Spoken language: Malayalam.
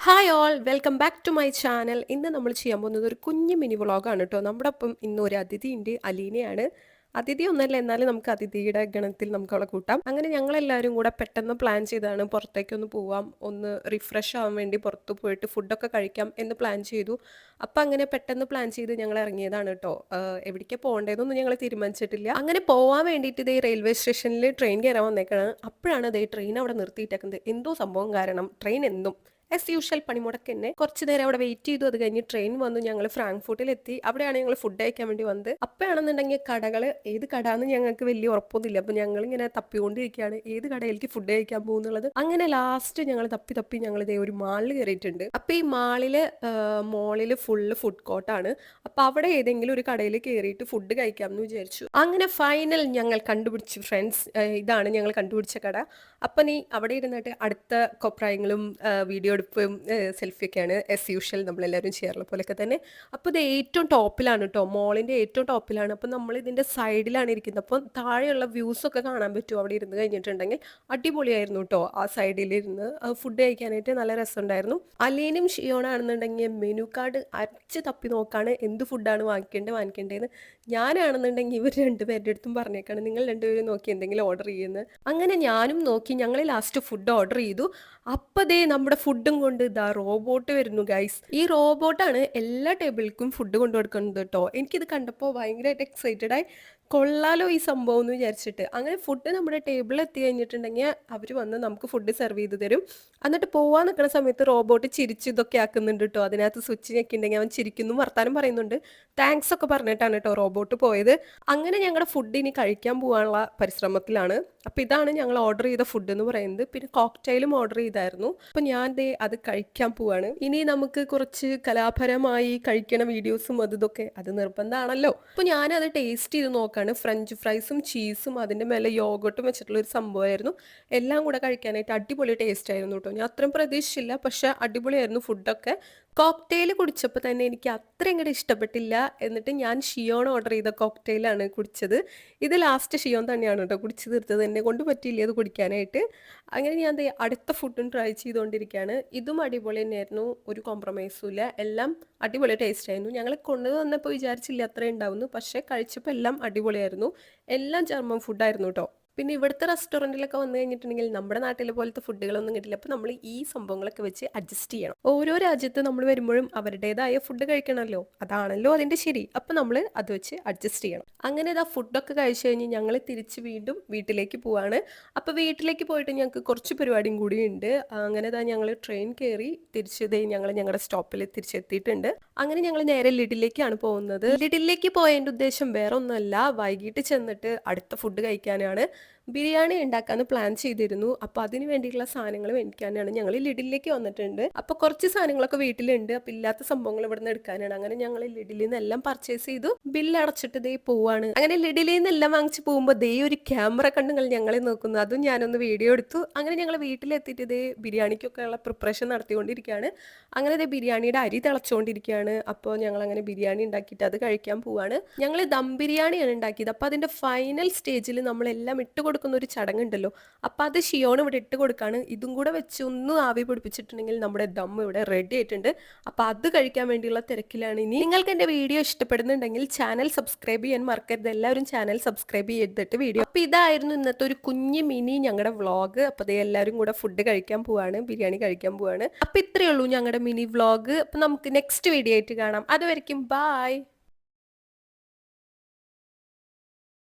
Hi all, welcome back to my channel. ഇന്ന് നമ്മൾ ചെയ്യാൻ പോകുന്നത് ഒരു കുഞ്ഞു മിനി വ്ളോഗാണ് കേട്ടോ. നമ്മുടെ ഒപ്പം ഇന്ന് ഒരു അതിഥി ഉണ്ട്, അലീനയാണ്. അതിഥി ഒന്നല്ല, എന്നാലും നമുക്ക് അതിഥിയുടെ ഗണത്തിൽ നമുക്ക് അവളെ കൂട്ടാം. അങ്ങനെ ഞങ്ങളെല്ലാവരും കൂടെ പെട്ടെന്ന് പ്ലാൻ ചെയ്താണ് പുറത്തേക്കൊന്ന് പോവാം, ഒന്ന് റിഫ്രഷ് ആവാൻ വേണ്ടി പുറത്ത് പോയിട്ട് ഫുഡൊക്കെ കഴിക്കാം എന്ന് പ്ലാൻ ചെയ്തു. അപ്പം അങ്ങനെ പെട്ടെന്ന് പ്ലാൻ ചെയ്ത് ഞങ്ങൾ ഇറങ്ങിയതാണ് കേട്ടോ. എവിടേക്ക് പോകേണ്ടതെന്നൊന്നും ഞങ്ങൾ തീരുമാനിച്ചിട്ടില്ല. അങ്ങനെ പോകാൻ വേണ്ടിയിട്ട് ഇതേ റെയിൽവേ സ്റ്റേഷനിൽ ട്രെയിൻ കയറാൻ വന്നേക്കാണ്. അപ്പോഴാണ് ഇതേ ട്രെയിൻ അവിടെ നിർത്തിയിട്ടേക്കുന്നത്. എന്തോ സംഭവം കാരണം ട്രെയിൻ എന്നും ആസ് യൂഷ്വൽ പണിമുടക്ക് തന്നെ. കുറച്ച് നേരം അവിടെ വെയിറ്റ് ചെയ്തു. അത് കഴിഞ്ഞ് ട്രെയിൻ വന്നു. ഞങ്ങൾ ഫ്രാങ്ക്ഫൂട്ടിലെത്തി. അവിടെയാണ് ഞങ്ങൾ ഫുഡ് കഴിക്കാൻ വേണ്ടി വന്നത്. അപ്പോഴാണെന്നുണ്ടെങ്കിൽ കടകൾ ഏത് കടയെന്ന് ഞങ്ങൾക്ക് വലിയ ഉറപ്പൊന്നുമില്ല. അപ്പം ഞങ്ങളിങ്ങനെ തപ്പിക്കൊണ്ടിരിക്കുകയാണ് ഏത് കടയിലേക്ക് ഫുഡ് കഴിക്കാൻ പോകുന്നുള്ളത്. അങ്ങനെ ലാസ്റ്റ് ഞങ്ങൾ തപ്പി ഞങ്ങൾ ഇതേ ഒരു മാളിൽ കയറിയിട്ടുണ്ട്. അപ്പം ഈ മോളിൽ ഫുള്ള് ഫുഡ് കോർട്ടാണ്. അപ്പം അവിടെ ഏതെങ്കിലും ഒരു കടയിൽ കയറിയിട്ട് ഫുഡ് കഴിക്കാമെന്ന് വിചാരിച്ചു. അങ്ങനെ ഫൈനൽ ഞങ്ങൾ കണ്ടുപിടിച്ചു ഫ്രണ്ട്സ്. ഇതാണ് ഞങ്ങൾ കണ്ടുപിടിച്ച കട. അപ്പം നീ അവിടെ ഇരുന്നിട്ട് അടുത്ത കൊപ്രായങ്ങളും വീഡിയോ എടുപ്പും സെൽഫിയൊക്കെയാണ് ആസ് യൂഷ്വൽ നമ്മളെല്ലാവരും ചെയ്യാറുള്ള പോലെയൊക്കെ തന്നെ. അപ്പോൾ ഇത് ഏറ്റവും ടോപ്പിലാണ് കേട്ടോ, മോളിൻ്റെ ഏറ്റവും ടോപ്പിലാണ്. അപ്പം നമ്മൾ ഇതിൻ്റെ സൈഡിലാണ് ഇരിക്കുന്നത്. അപ്പം താഴെയുള്ള വ്യൂസൊക്കെ കാണാൻ പറ്റും അവിടെ ഇരുന്ന് കഴിഞ്ഞിട്ടുണ്ടെങ്കിൽ. അടിപൊളിയായിരുന്നു കേട്ടോ ആ സൈഡിലിരുന്ന് ഫുഡ് കഴിക്കാനായിട്ട്. നല്ല രസമുണ്ടായിരുന്നു. അലീനും ഷിയോണാണെന്നുണ്ടെങ്കിൽ മെനു കാർഡ് അരച്ച് തപ്പി നോക്കാണ് എന്ത് ഫുഡാണ് വാങ്ങിക്കേണ്ടതെന്ന്. ഞാനാണെന്നുണ്ടെങ്കിൽ ഇവർ രണ്ടുപേരുടെ അടുത്തും പറഞ്ഞേക്കാണ് നിങ്ങൾ രണ്ടുപേരും നോക്കി എന്തെങ്കിലും ഓർഡർ ചെയ്യുന്നത്. അങ്ങനെ ഞാനും നോക്കി. ഞങ്ങൾ ലാസ്റ്റ് ഫുഡ് ഓർഡർ ചെയ്തു. അപ്പതേ നമ്മുടെ ഫുഡും കൊണ്ട് ഇതാ റോബോട്ട് വരുന്നു ഗൈസ്. ഈ റോബോട്ടാണ് എല്ലാ ടേബിൾക്കും ഫുഡ് കൊണ്ടു കൊടുക്കുന്നത് കേട്ടോ. എനിക്കിത് കണ്ടപ്പോൾ ഭയങ്കരമായിട്ട് എക്സൈറ്റഡ് ആയി. കൊള്ളാലോ ഈ സംഭവം എന്ന് വിചാരിച്ചിട്ട്. അങ്ങനെ ഫുഡ് നമ്മുടെ ടേബിളിൽ എത്തി കഴിഞ്ഞിട്ടുണ്ടെങ്കിൽ അവർ വന്ന് നമുക്ക് ഫുഡ് സെർവ് ചെയ്ത് തരും. എന്നിട്ട് പോവാൻ നിൽക്കുന്ന സമയത്ത് റോബോട്ട് ചിരിച്ച് ഇതൊക്കെ ആക്കുന്നുണ്ട് കേട്ടോ. അതിനകത്ത് സ്വിച്ച് ഞെക്കിണ്ടെങ്കിൽ അവൻ ചിരിക്കുന്നു, വർത്താനം പറയുന്നുണ്ട്. താങ്ക്സ് ഒക്കെ പറഞ്ഞിട്ടാണ് കേട്ടോ റോബോട്ട് പോയത്. അങ്ങനെ ഞങ്ങളുടെ ഫുഡ് ഇനി കഴിക്കാൻ പോകാനുള്ള പരിശ്രമത്തിലാണ്. അപ്പം ഇതാണ് ഞങ്ങൾ ഓർഡർ ചെയ്ത ഫുഡ് എന്ന് പറയുന്നത്. പിന്നെ കോക്ടെയിലും ഓർഡർ ചെയ്തായിരുന്നു. അപ്പം ഞാൻ ദേ അത് കഴിക്കാൻ പോവാണ്. ഇനി നമുക്ക് കുറച്ച് കലാപരമായി കഴിക്കണ വീഡിയോസും ഇതൊക്കെ അത് നിർബന്ധമാണല്ലോ. അപ്പോൾ ഞാനത് ടേസ്റ്റ് ചെയ്ത് നോക്കാണ്. ഫ്രഞ്ച് ഫ്രൈസും ചീസും അതിൻ്റെ മേലെ യോഗട്ടും വെച്ചിട്ടുള്ള ഒരു സംഭവമായിരുന്നു. എല്ലാം കൂടെ കഴിക്കാനായിട്ട് അടിപൊളി ടേസ്റ്റ് ആയിരുന്നു കേട്ടോ. ഞാൻ അത്രയും പ്രതീക്ഷിച്ചില്ല, പക്ഷെ അടിപൊളിയായിരുന്നു ഫുഡൊക്കെ. കോക്ടെയിൽ കുടിച്ചപ്പോൾ തന്നെ എനിക്ക് അത്ര ഇങ്ങോട്ട് ഇഷ്ടപ്പെട്ടില്ല. എന്നിട്ട് ഞാൻ ഷിയോൺ ഓർഡർ ചെയ്ത കോക്ടെയിലാണ് കുടിച്ചത്. ഇത് ലാസ്റ്റ് ഷിയോൺ തന്നെയാണ് കേട്ടോ കുടിച്ച് തീർത്തത്. എന്നെ കൊണ്ട് പറ്റിയില്ല അത് കുടിക്കാനായിട്ട്. അങ്ങനെ ഞാൻ അടുത്ത ഫുഡും ട്രൈ ചെയ്തുകൊണ്ടിരിക്കുകയാണ്. ഇതും അടിപൊളി തന്നെയായിരുന്നു, ഒരു കോംപ്രമൈസും ഇല്ല. എല്ലാം അടിപൊളി ടേസ്റ്റ് ആയിരുന്നു. ഞങ്ങൾ കൊണ്ടുവന്നപ്പോൾ വിചാരിച്ചില്ല അത്രയും ഉണ്ടാവുന്നു, പക്ഷേ കഴിച്ചപ്പോൾ എല്ലാം അടിപൊളിയായിരുന്നു. എല്ലാം ജർമ്മൻ ഫുഡായിരുന്നു കേട്ടോ. പിന്നെ ഇവിടുത്തെ റെസ്റ്റോറൻറ്റിലൊക്കെ വന്നു കഴിഞ്ഞിട്ടുണ്ടെങ്കിൽ നമ്മുടെ നാട്ടിലെ പോലത്തെ ഫുഡുകളൊന്നും കിട്ടില്ല. അപ്പോൾ നമ്മൾ ഈ സംഭവങ്ങളൊക്കെ വെച്ച് അഡ്ജസ്റ്റ് ചെയ്യണം. ഓരോ രാജ്യത്ത് നമ്മൾ വരുമ്പോഴും അവരുടേതായ ഫുഡ് കഴിക്കണമല്ലോ, അതാണല്ലോ അതിൻ്റെ ശരി. അപ്പോൾ നമ്മൾ അത് വെച്ച് അഡ്ജസ്റ്റ് ചെയ്യണം. അങ്ങനെ ഇതാ ഫുഡൊക്കെ കഴിച്ചു കഴിഞ്ഞ് ഞങ്ങൾ തിരിച്ച് വീണ്ടും വീട്ടിലേക്ക് പോവാണ്. അപ്പോൾ വീട്ടിലേക്ക് പോയിട്ട് ഞങ്ങൾക്ക് കുറച്ച് പരിപാടിയും കൂടി ഉണ്ട്. അങ്ങനെ ഇതാ ഞങ്ങൾ ട്രെയിൻ കയറി തിരിച്ചതേ ഞങ്ങളുടെ സ്റ്റോപ്പിൽ തിരിച്ചെത്തിയിട്ടുണ്ട്. അങ്ങനെ ഞങ്ങൾ നേരെ ലിഡിലേക്കാണ് പോകുന്നത്. ലിഡിലേക്ക് പോയതിൻ്റെ ഉദ്ദേശം വേറെ ഒന്നുമല്ല, വൈകിട്ട് ചെന്നിട്ട് അടുത്ത ഫുഡ് കഴിക്കാനാണ്. ബിരിയാണി ഉണ്ടാക്കാന്ന് പ്ലാൻ ചെയ്തിരുന്നു. അപ്പോൾ അതിന് വേണ്ടിയിട്ടുള്ള സാധനങ്ങൾ മേടിക്കാനാണ് ഞങ്ങൾ ലിഡിലേക്ക് വന്നിട്ടുണ്ട്. അപ്പോൾ കുറച്ച് സാധനങ്ങളൊക്കെ വീട്ടിലുണ്ട്. അപ്പോൾ ഇല്ലാത്ത സംഭവങ്ങൾ ഇവിടെ നിന്ന് എടുക്കാനാണ്. അങ്ങനെ ഞങ്ങൾ ലിഡിലിൽ നിന്ന് എല്ലാം പർച്ചേസ് ചെയ്തു. ബില്ല് അടച്ചിട്ട് ദേ പോവാണ്. അങ്ങനെ ലിഡിലിൽ നിന്ന് എല്ലാം വാങ്ങിച്ച് പോകുമ്പോൾ ദേ ഒരു ക്യാമറ കണ്ട് നിങ്ങൾ ഞങ്ങളെ നോക്കുന്നു. അതും ഞാനൊന്ന് വീഡിയോ എടുത്തു. അങ്ങനെ ഞങ്ങൾ വീട്ടിലെത്തിയിട്ട് ദേ ബിരിയാണിക്കൊക്കെ ഉള്ള പ്രിപ്പറേഷൻ നടത്തിക്കൊണ്ടിരിക്കുകയാണ്. അങ്ങനെ ദേ ബിരിയാണിയുടെ അരി തിളച്ചുകൊണ്ടിരിക്കുകയാണ്. അപ്പോൾ ഞങ്ങൾ അങ്ങനെ ബിരിയാണി ഉണ്ടാക്കിയിട്ട് അത് കഴിക്കാൻ പോവാണ്. ഞങ്ങൾ ദം ബിരിയാണിയാണ് ഉണ്ടാക്കിയത്. അപ്പോൾ അതിൻ്റെ ഫൈനൽ സ്റ്റേജിൽ നമ്മളെല്ലാം ഇട്ട് കൊടുക്കുന്ന ഒരു ചടങ്ങുണ്ടല്ലോ, അപ്പോൾ അത് ഷിയോൺ ഇവിടെ ഇട്ട് കൊടുക്കാണ്. ഇതും കൂടെ വെച്ച് ഒന്ന് ആവി പിടിപ്പിച്ചിട്ടുണ്ടെങ്കിൽ നമ്മുടെ ദം ഇവിടെ റെഡി ആയിട്ടുണ്ട്. അപ്പോൾ അത് കഴിക്കാൻ വേണ്ടിയുള്ള തിരക്കിലാണ്. ഇനി നിങ്ങൾക്ക് എൻ്റെ വീഡിയോ ഇഷ്ടപ്പെടുന്നുണ്ടെങ്കിൽ ചാനൽ സബ്സ്ക്രൈബ് ചെയ്യാൻ മറക്കരുത്. എല്ലാവരും ചാനൽ സബ്സ്ക്രൈബ് ചെയ്തിട്ട് വീഡിയോ. അപ്പോൾ ഇതായിരുന്നു ഇന്നത്തെ ഒരു കുഞ്ഞ് മിനി ഞങ്ങളുടെ വ്ളോഗ്. അപ്പോൾ അതേ എല്ലാവരും കൂടെ ഫുഡ് കഴിക്കാൻ പോവാണ്, ബിരിയാണി കഴിക്കാൻ പോവാണ്. അപ്പോൾ ഇത്രയേ ഉള്ളൂ ഞങ്ങളുടെ മിനി വ്ളോഗ്. അപ്പോൾ നമുക്ക് നെക്സ്റ്റ് വീഡിയോ ആയിട്ട് കാണാം. അതുവരെയ്ക്കും ബായ്.